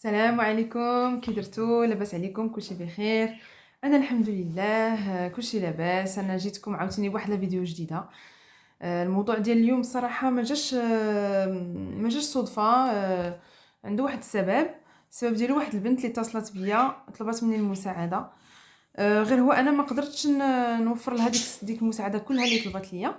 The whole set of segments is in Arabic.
السلام عليكم، كي درتو؟ لاباس عليكم؟ كلشي بخير؟ انا الحمد لله، كلشي لاباس. انا جيتكم عاوتاني بواحد الفيديو جديده. الموضوع ديال اليوم الصراحه ما جاش صدفه. عنده واحد السبب ديالو واحد البنت اللي اتصلت بيا طلبات مني المساعده. غير هو انا ما قدرتش نوفر لها ديك المساعده كلها اللي طلبت ليا.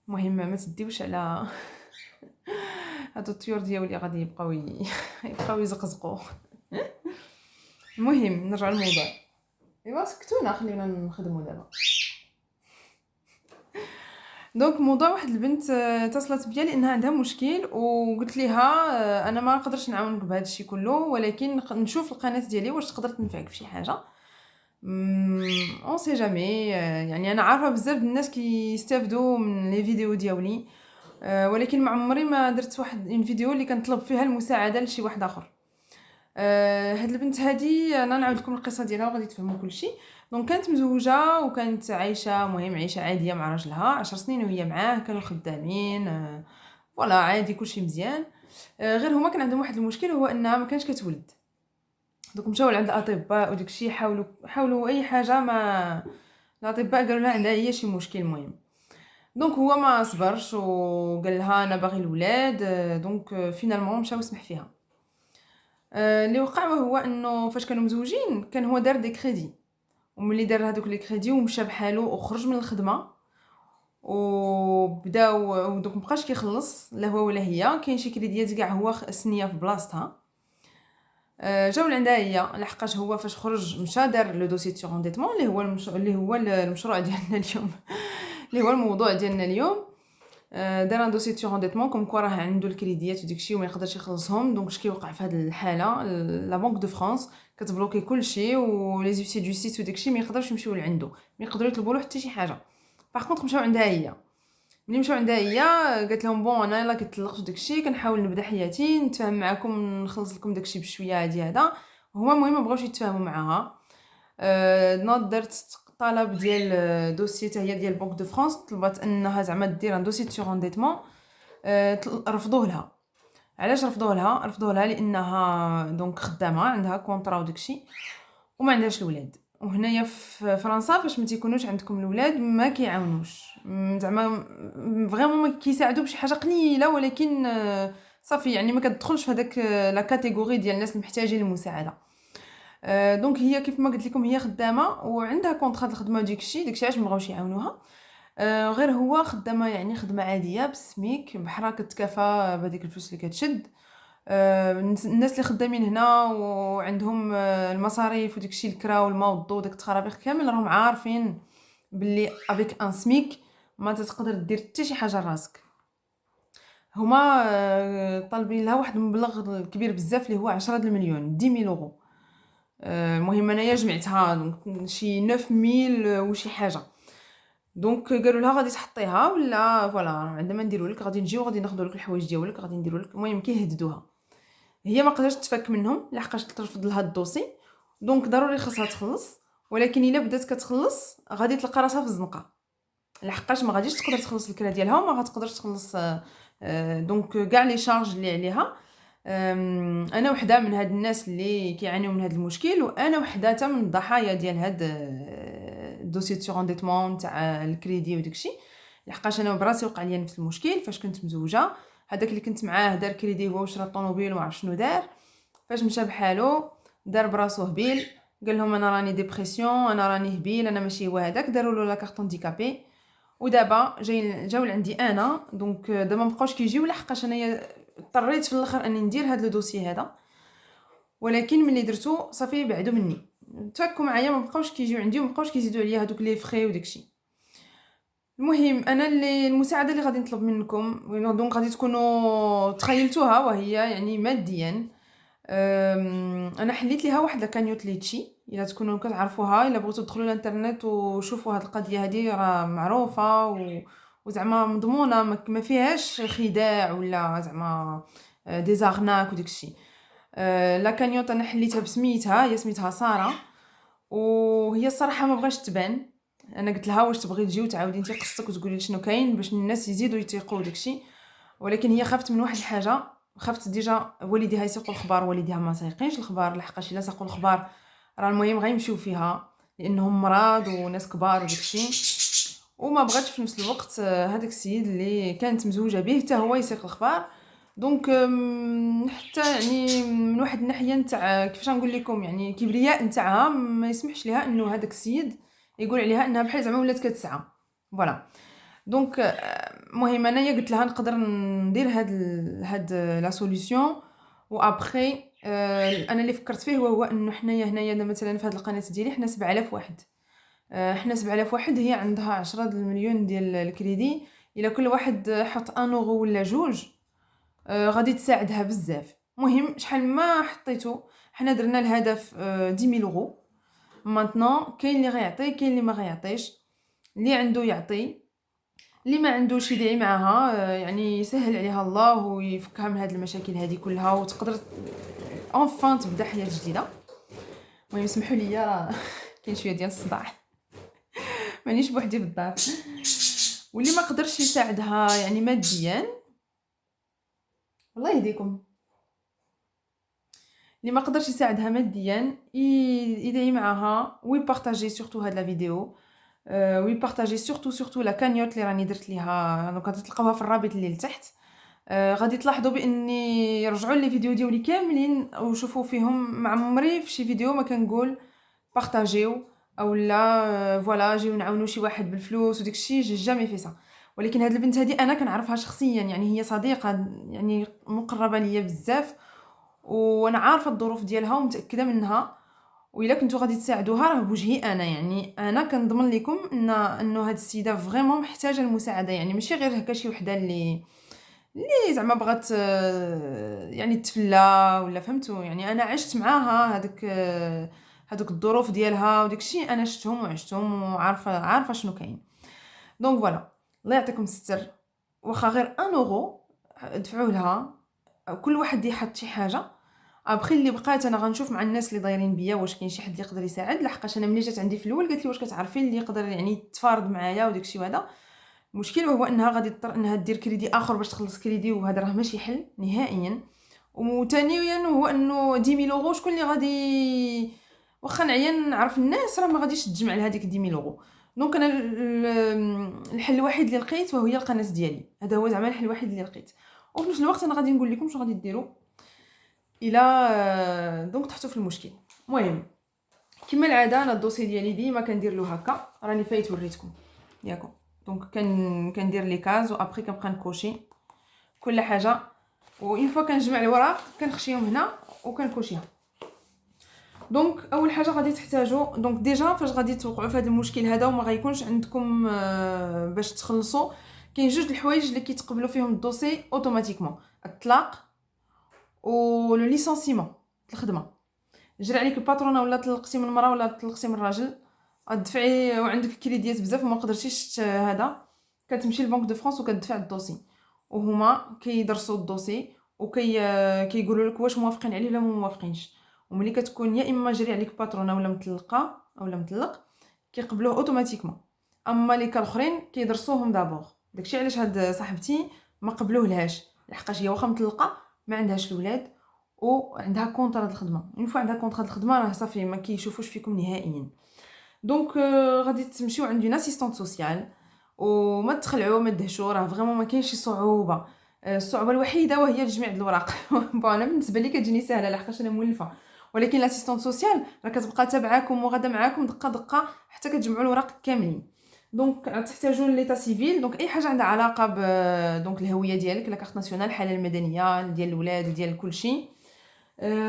المهم ما تديوش على هادو الطيور ديالي غادي يبقاو يزقزقوا. المهم نرجع للموضوع. ايوا سكتونا خلينا نخدموا دابا. دونك موضوع واحد البنت اتصلت بيا لانها عندها مشكل وقلت ليها انا ما نقدرش نعاونك بهذا الشيء كله، ولكن نشوف القناه ديالي واش تقدر تنفعك في شي حاجه. اون سي جامي. يعني انا عارفه بزاف د الناس كيستافدوا من لي فيديو ديالي، ولكن ما عمري ما درت واحد اون فيديو اللي كنطلب فيها المساعده لشي واحد اخر. هاد البنت هادي انا نعاود لكم القصه ديالها وغادي تفهموا كلشي. دونك كانت مزوجه وكانت عايشه، مهم عيشه عاديه مع راجلها 10 سنين وهي معاه، كانوا خدامين. فوالا عادي كلشي مزيان. غير هما كان عندهم واحد المشكل، هو انها ما كانش كتولد. دوك مشاو لعند الاطباء وداك الشيء، حاولوا اي حاجه، ما الاطباء قالوا لها عندها هي شي مشكل مهم. دونك هو ما صبرش وقال لها انا باغي الولاد. دونك فينالمون مشاو سمح فيها. اللي وقع هو انه فاش كانوا مزوجين كان هو دار دي كريدي، وملي دار هذوك لي كريدي ومشى بحالو وخرج من الخدمه وبداو ودوك مبقاش كيخلص لا هو ولا هي. كاين شي كريديات كاع هو سنيه في بلاصتها. جاو لعندها هي لحقاش هو فاش خرج مشى دار لو دوسي دو سورونديتمون اللي هو المشروع ديالنا اليوم. اللي هو الموضوع ديالنا اليوم. دار ان دوسي دو سورونديتمون كوم كوا راه عنده الكريديات وداكشي وما يقدرش يخلصهم. دونك اش كيوقع في هذه الحاله؟ لا بنك دو فرانس كتبلوكي كلشي، ولي زوسي دو سيت وداكشي ما يقدرش يمشيو لعندو، ما يقدروا يطلبوا له حتى شي حاجه. باغ كونطخ مشاو عندها هي. ملي مشاو عندها هي قالت لهم بون انا يلاه كنطلقت داكشي، كنحاول نبدا حياتي، نتفاهم معكم، نخلص لكم داكشي بشويه هادي هذا. هما المهم ما بغاوش يتفاهموا معاها. ناض درت طلب ديال دوسي حتى هي ديال بنك دو فرانس، طلبت انها زعما دير ان دوسي دو سورونديتمون. رفضوه لها. علاش رفضوه لها؟ رفضوه لها لانها دونك خدامه عندها كونطرا وداكشي وما عندهاش الولاد. وهنايا في فرنسا فاش ما تيكونوش عندكم الولاد ما كيعاونوش. زعما فريمون ما كيساعدوا بشي حاجه قليله، ولكن صافي يعني ما كتدخلش في هذاك لا كاتيجوري ديال الناس المحتاجين للمساعده. دونك هي كيف ما قلت لكم هي خدامه وعندها كونطرا الخدمه داكشي علاش ما بغاوش يعاونوها. غير هو خدامه يعني خدمه عاديه بالسميك بحرا كتكافى بهذيك الفلوس اللي كتشد. الناس اللي خدامين هنا وعندهم المصاريف وداكشي، الكرا والماء والضو داك التخرابيق كامل، راهم عارفين باللي افيك ان سميك ما تقدر دير حتى شي حاجه لراسك. هما طالبين لها واحد المبلغ كبير بزاف اللي هو 10 المليون 10000 اورو. المهم انايا جمعتها دونك شي 9000 وشي حاجه. دونك قالوا لها غادي تحطيها ولا فوالا عندما نديروا لك غادي نجيو غادي ناخذوا لك الحوايج ديالك غادي نديروا لك. المهم كيهددوها. هي ما قدرتش تفك منهم لحقاش ترفض لها الدوسي. دونك ضروري خاصها تخلص، ولكن الا بدات كتخلص غادي تلقى راسها في الزنقه لحقاش ما غاديش تقدر تخلص الكرا ديالها وما غتقدرش تخلص. دونك كاع لي شارج اللي عليها. انا وحده من هاد الناس اللي كيعانيو من هاد المشكل، وانا وحده حتى من الضحايا ديال هاد الدوسي دو سورونديتمون تاع الكريدي وداكشي. لحقاش انا براسي وقع لي نفس المشكل فاش كنت مزوجه. هذاك اللي كنت معاه دار كريدي هو وشرا الطوموبيل وما عرف شنو دار. فاش مشى بحالو دار براسو هبيل، قال لهم انا راني ديبرسيون، انا راني هبيل، انا ماشي هو هذاك. داروا له لا كارطون ديكابي. ودابا جاو لعندي انا. دونك دابا ما بقاوش كيجيو لحقاش انايا اضطريت في الاخر اني ندير هذا لو دوسي هذا. ولكن ملي درتو صافي بعدوا مني، تفكوا معايا، ما بقاوش كيجيو عندي وما بقاوش كيزيدوا عليا هذوك لي فري وداكشي. المهم انا اللي المساعده اللي غادي نطلب منكم دونك غادي تكونوا تخيلتوها، وهي يعني ماديا. انا حليت ليها واحد لاكانيوت ليتشي، الا تكونوا كتعرفوها، الا بغيتوا تدخلوا الانترنت وشوفوا هاد القضيه هذه راه معروفه وزعما مضمونه، ما فيهاش خداع ولا زعما دي زارناك وداكشي. لاكانيوت انا حليتها بسميتها، هي سميتها ساره. وهي الصراحه ما بغاش تبان. انا قلت لها واش تبغي تجي وتعاودي انت قصتك وتقولي شنو كاين باش الناس يزيدوا يثيقوا داكشي، ولكن هي خافت من واحد الحاجه خافت ديجا والديها يسيقوا الخبار، والديها ما سايقينش الخبار، لحقاش الا ساقوا الخبار راه المهم غيمشيو فيها لانهم مرض وناس كبار وداكشي. وما بغاتش في نفس الوقت هذاك السيد اللي كانت مزوجه به حتى هو يسيق الخبار. دونك حتى يعني من واحد الناحيه نتاع كيفاش نقول لكم يعني كبرياء نتاعها ما يسمحش ليها انه هذاك السيد يقول عليها انها بحال زعما ولات كتسعى. فوالا. دونك المهم انايا قلت لها نقدر ندير هاد لا سوليوشن. وابخي انا اللي فكرت فيه هو انه حنايا هنايا مثلا في هاد القناه ديالي حنا 7000 واحد. حنا 7000 واحد، هي عندها 10 المليون ديال الكريدي. الا كل واحد حط 1 اورو ولا جوج غادي تساعدها بزاف. مهم شحال ما حطيتو، حنا درنا الهدف 10000 اورو. مانطنون كاين اللي غيعطي، كاين اللي ما غيعطيش، اللي عنده يعطي، اللي ما عندوش يدعي معاها يعني يسهل عليها الله ويفكها من هاد المشاكل هذه كلها وتقدر اونفان تبدا حياه جديده. المهم اسمحوا لي راه كاين شويه ديال الصداع مانيش بوحدي في الدار. واللي ما قدرش يساعدها يعني ماديا، الله يهديكم، اللي ما قدرش يساعدها ماديا يدعي معاها ويبارطاجي سورتو هاد لا فيديو، ويبارطاجي سورتو لا كانيوت اللي راني درت ليها. دونك غتلقاوها في الرابط اللي لتحت. غادي تلاحظوا باني رجعوا لي فيديو ديالي كاملين وشوفوا فيهم. مع عمري في شي فيديو ما كنقول بارطاجيو او لا فوالا جيو نعاونوا شي واحد بالفلوس وداك الشيء، جي جامي في سا. ولكن هاد البنت هذه انا كنعرفها شخصيا، يعني هي صديقه يعني مقربه ليا بزاف، وانا عارفه الظروف ديالها ومتاكده منها. وإلا كنتو غادي تساعدوها راه بوجهي انا، يعني انا كنضمن لكم انه هاد السيده فريمون محتاجه المساعده، يعني ماشي غير هكا شي وحده اللي زعما بغات يعني تفلا ولا فهمتوا. يعني انا عشت معاها هذوك الظروف ديالها وداك الشيء، انا شفتهم وعشتهم وعارفه شنو كاين. دونك فوالا، الله يعطيكم الستر. واخا غير 1 اورو دفعوه لها، كل واحد يحط شي حاجه. ابخي اللي بقات انا غنشوف مع الناس اللي دايرين بيا واش كاين شي حد يقدر يساعد، لحقاش انا ملي جات عندي في الاول قالت لي واش كتعرفي اللي يقدر يعني يتفارض معايا وداك الشيء. وهذا المشكل هو انها غادي تضطر انها دير كريدي اخر باش تخلص كريدي، وهذا راه ماشي حل نهائيا. وثانيا هو انه 10000 اورو شكون اللي غادي، واخا نعيا نعرف الناس راه ما غاديش تجمع لهاديك 10000 اورو. دونك انا الحل الوحيد اللي لقيت وهي القناه ديالي، هذا هو زعما الحل الوحيد اللي لقيت. وفي نفس الوقت انا غادي نقول لكم شنو غادي ديروا الى دونك تحطوا في المشكل. المهم كما العاده انا الدوسي ديالي ديما كندير له هكا، راني فايت وريتكم ياكم. دونك كندير لي كاز وابري كنبقى نكوشي كل حاجه، وين فوا كنجمع الوراق كنخشيهم هنا وكنكوشيها. دونك اول حاجه غادي تحتاجوا، دونك ديجا فاش غادي توقعوا في هذا المشكل هذا وما غيكونش عندكم باش تخلصوا، كاين جوج الحوايج اللي كيتقبلوا فيهم الدوسي اوتوماتيكمون: الطلاق و لو ليسونسيمون، الخدمه. جرى عليك الباترونه ولا طلقتي من المراه ولا طلقتي من الراجل، غتدفعي وعندك كريديات بزاف وما قدرتيش هذا، كتمشي لبنك دو فرانس وكتدفع الدوسي، وهما كيدرسوا الدوسي كيقولوا لك واش موافقين عليه ولا ما موافقينش. وملي كتكون يا اما جري عليك باترونه ولا مطلقه اولا مطلق كيقبلوه اوتوماتيكمون. اما لي الاخرين كيدرسوهم دابور. داكشي علاش هاد صاحبتي ما قبلوه لهاش، لحقاش هي واخا مطلقه ما عندهاش الاولاد وعندها كونطرا د الخدمه. اون فوا عندها كونطرا د الخدمه راه صافي ما كيشوفوش فيكم نهائيا. دونك غادي تمشيو عند اون اسيستانت سوسيال وما تخلعوا ما تدهشوا، راه فريمون ما كاينش شي صعوبه. الصعوبه الوحيده وهي تجميع الوراق. بون انا بالنسبه لي كتجيني سهله لحقاش انا مولفه، ولكن الاسيستانت سوسيال راه كتبقى تابعاكم وغادا معاكم دقه دقه حتى كتجمعوا الوراق كاملين. دونك تحتاجوا ليتا سيفيل، دونك اي حاجه عندها علاقه ب دونك الهويه ديالك، لا كارت ناسيونال، الحاله المدنيه ديال الاولاد ديال كلشي،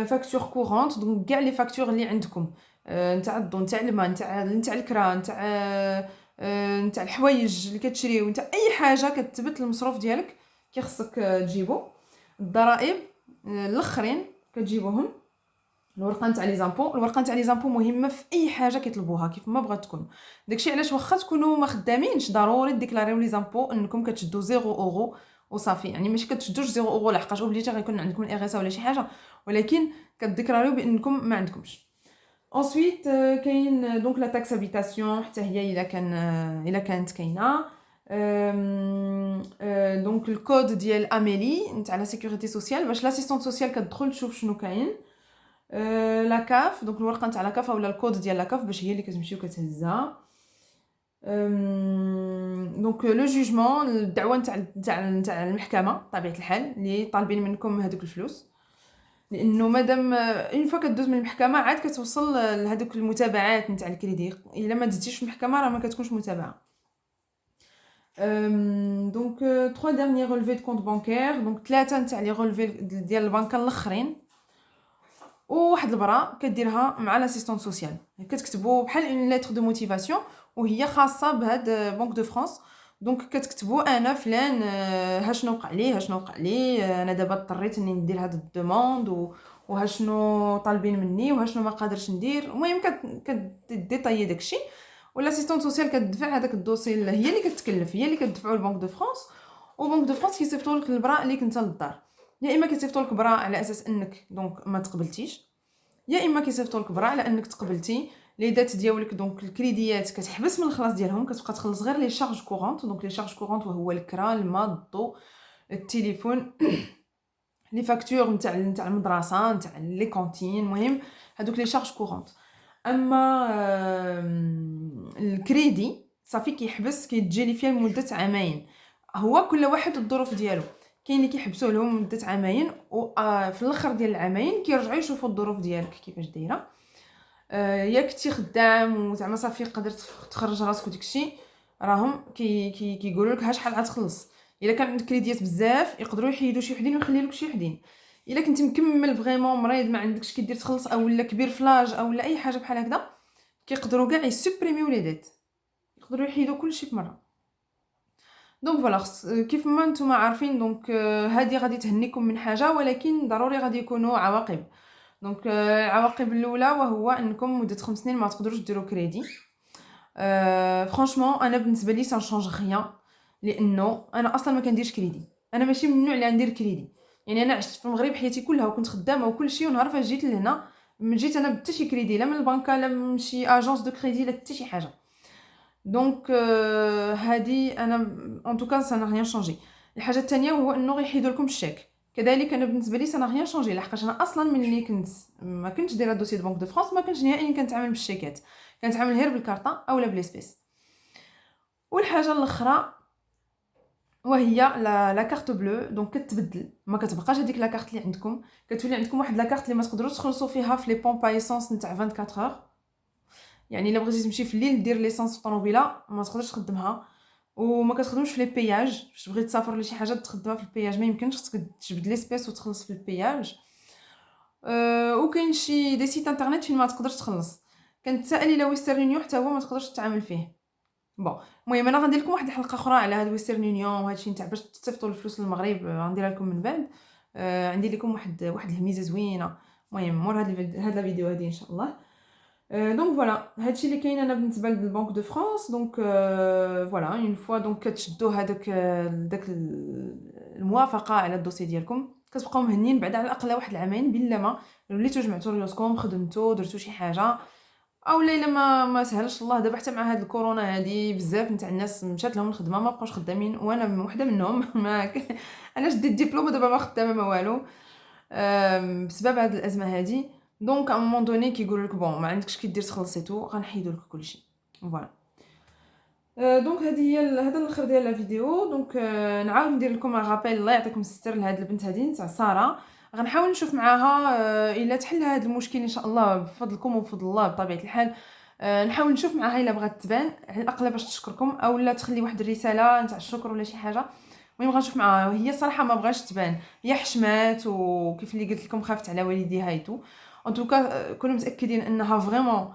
فاكتور كورونت، دونك كاع لي فاكتور اللي عندكم، نتاع الضو نتاع الماء نتاع الكرا نتاع الحوايج اللي كتشريو، نتاع اي حاجه كتثبت المصروف ديالك كيخصك تجيبو. الضرائب الاخرين كتجيبوهم. الورقه نتاع لي زامبو، الورقه نتاع لي زامبو مهمه في اي حاجه كيطلبوها كيف ما بغات تكون. داكشي علاش واخا تكونوا ما خدامينش ضروري ديكلاريو لي زامبو انكم كتشدوا 0 اورو وصافي. يعني ماشي كتشدوش 0 اورو لحقاش اوبليجي غيكون عندكم الاريسا ولا شي حاجه، ولكن كتديكلاريو بانكم ما عندكمش. انsuite كاين دونك لا تاكس هابيتاسيون حتى هي الا كانت كاينه. دونك الكود ديال اميلي نتاع لا سيكوريتي سوسيال باش لاسيستونت سوسيال كتدخل تشوف شنو كاين. لا كاف دونك الورقه نتاع لا كاف اولا الكود ديال لا كاف باش هي اللي كتمشي وكتهزها. دونك لو جوجمون الدعوه نتاع المحكمه بطبيعه الحال اللي طالبين منكم هذوك الفلوس، لانه مادام اون فوا كدوز من المحكمه عاد كتوصل لهذوك المتابعات نتاع الكريدي، الا ما دزتيش في المحكمه راه ما كتكونش متابعه. دونك 3 derniers relevés de compte bancaire، دونك 3 نتاع لي رولفي ديال البنكه الاخرين، وواحد البراء كديرها مع لاسيستونت سوسيال، كتكتبوا بحال اون ليتر دو موتيفاسيون وهي خاصه بهاد بنك دو فرانس. دونك كتكتبوا انا فلان ها شنو وقع لي، ها شنو وقع لي، انا دابا اضطريت اني ندير هاد الدوموند وها شنو طالبين مني وها شنو ما قادرش ندير. المهم كديطايي داكشي، والاسيستونت سوسيال كتدفع هذاك الدوسي، هي اللي كتكلف، هي اللي كتدفعوا لبنك دو فرانس، وبنك دو فرانس كيصيفطوا لك البراء اللي كنت للدار. يا اما كيصيفطوا لك براء على اساس انك دونك ما تقبلتيش، يا اما كيصيفطوا لك براء على انك تقبلتي. لي دات ديالك دونك الكريديات كتحبس من الخلاص ديالهم، كتبقى تخلص غير لي شارج كورونت. دونك لي شارج كورونت وهو الكرا، الماء، الضوء، التليفون، لي فاكتور نتاع المدرسه، نتاع لي كونتين، المهم هذوك لي شارج كورونت. اما الكريدي صافي كيحبس، كيتجالي فيها لمده عامين. هو كل واحد الظروف ديالو، كاين اللي كيحبسوا لهم مده عامين وفي الاخر ديال العامين كيرجعوا يشوفوا الظروف ديالك كيفاش دايره. يا كنتي خدام وزعما صافي قدرت تخرج راسك وداكشي، راهم كيقولوا لك ها شحال غتخلص. الا كان عندك كريديات بزاف يقدروا يحيدوا شي وحدين ويخليو لك شي وحدين. الا كنتي مكمل فريمون مريض ما عندكش كيدير تخلص، او لا كبير فلاج او لا اي حاجه بحال هكذا، كيقدروا كاع يسوبريميو لي ديت، يقدروا يحيدوا كلشي في مره. دونك فوالا كيف ما نتوما عارفين، دونك هذه غادي تهنيكم من حاجه، ولكن ضروري غادي يكونوا عواقب. دونك العواقب الاولى وهو انكم مده 5 سنين ما تقدروش ديروا كريدي. فرانشمون انا بالنسبه لي سان شونج غيان، لانه انا اصلا ما كنديرش كريدي. انا ماشي من النوع اللي ندير كريدي، يعني انا عشت في المغرب حياتي كلها وكنت خدامه وكل شيء، ونهار فاش جيت لهنا ما جيت انا حتى شي كريدي، لا من البنكه لا من شي اجونس دو كريدي لا حتى شي حاجه. دونك هادي انا ان توكا سا نا ريان شونجي. الحاجه الثانيه هو انه غيحيدوا لكم الشيك، كذلك انا بالنسبه لي سا نا ريان شونجي، لحقاش انا اصلا ملي كنت ما كنتش دايره دوسي دو بنك دو فرانس، ما كنتش نهائيا كنتعامل بالشيكات، كنتعامل غير بالكارطه اولا بليسبيس. والحاجه الاخرى وهي لا كارت بلو، دونك كتبدل، ما كتبقاش هذيك لا كارت اللي عندكم، كتولي عندكم واحد لا كارت اللي ما تقدروش تخلصوا فيها في لي بومب ايسونس نتاع 24 اور. يعني الا بغيتي تمشي في الليل دير ليسانس في الطوموبيله ما تقدرش تخدمها، وما كتخدمش في لي بياج. باش بغيت تسافر لشي حاجه تخدمها في البياج ما يمكنش، خصك تجبد ليسبيس وتخلص في البياج. وكاين شي دي سيت انترنيت فين ما تقدرش تخلص. كنتسائل الى ويسترن يونيون حتى هو ما تقدرش تتعامل فيه. بون المهم انا غندير لكم واحد الحلقه اخرى على هاد ويسترن يونيون وهادشي نتاع باش تصيفطوا الفلوس للمغرب، غنديرها لكم من بعد. عندي لكم واحد الهميزه زوينه، المهم مور هاد الفيديو هادي ان شاء الله. دونك فوالا هادشي اللي كاين انا بالنسبه للبنك دو فرانس. دونك فوالا اون فوا دونك كتشدوا هذاك داك الموافقه على الدوسي ديالكم، كتبقاو مهنيين بعد على الاقل واحد العامين بلا ما وليتو جمعتوا ريوسكم، خدمتوا، درتوا شي حاجه. او الا ما سهلش الله دابا حتى مع هاد الكورونا هادي بزاف نتاع الناس مشات لهم الخدمه ما بقاوش خدامين، وانا وحده منهم انا شديت الدبلوم ودابا ما خدامه ما والو بسبب هاد الازمه هادي. دونك ا مون دوني كيقولوا لك بون ما عندكش كي دير تخلصيتو غنحيدوا لك كلشي. فوالا دونك هذا الاخر ديال لا فيديو. دونك نعاود ندير لكم رابيل الله يعطيكم الستر لهاد البنت هذه تاع ساره، غنحاول نشوف معاها الا تحل هذا المشكل ان شاء الله بفضلكم وبفضل الله بطبيعه الحال. نحاول نشوف معاها الا بغات تبان على الاقل باش تشكركم، او لا تخلي واحد الرساله نتاع الشكر ولا شي حاجه. المهم غنشوف معاها، هي الصراحه ما بغاش تبان، هي حشمات وكيف اللي قلت لكم خافت على والديها ايتو. ان توكا كونوا متاكدين انها فريمون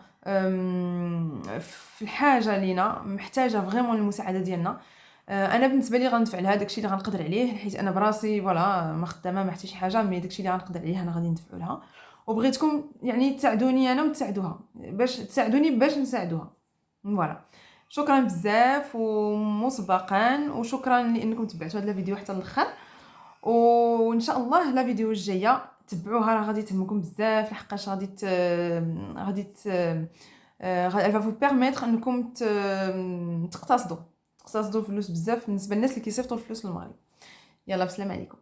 في الحاجه لينا، محتاجه فريمون المساعده ديالنا. انا بالنسبه لي غندفع لها داكشي اللي غنقدر عليه، حيت انا براسي فوالا ما خدامه ما حتى شي حاجه، مي داكشي اللي غنقدر عليه انا غادي ندفعو لها. وبغيتكم يعني تساعدوني انا وتساعدوها، باش تساعدوني باش نساعدوها. فوالا شكرا بزاف ومسبقا، وشكرا لانكم تبعتوا هذا الفيديو حتى الاخر. وان شاء الله لا فيديو الجايه تبعوها، راه غادي تهمكم بزاف لحقاش غادي elle va vous permettre انكم تقتصدوا تقتصدوا الفلوس بزاف بالنسبه للناس اللي كيصيفطوا الفلوس للمغرب. يلا بسلام عليكم.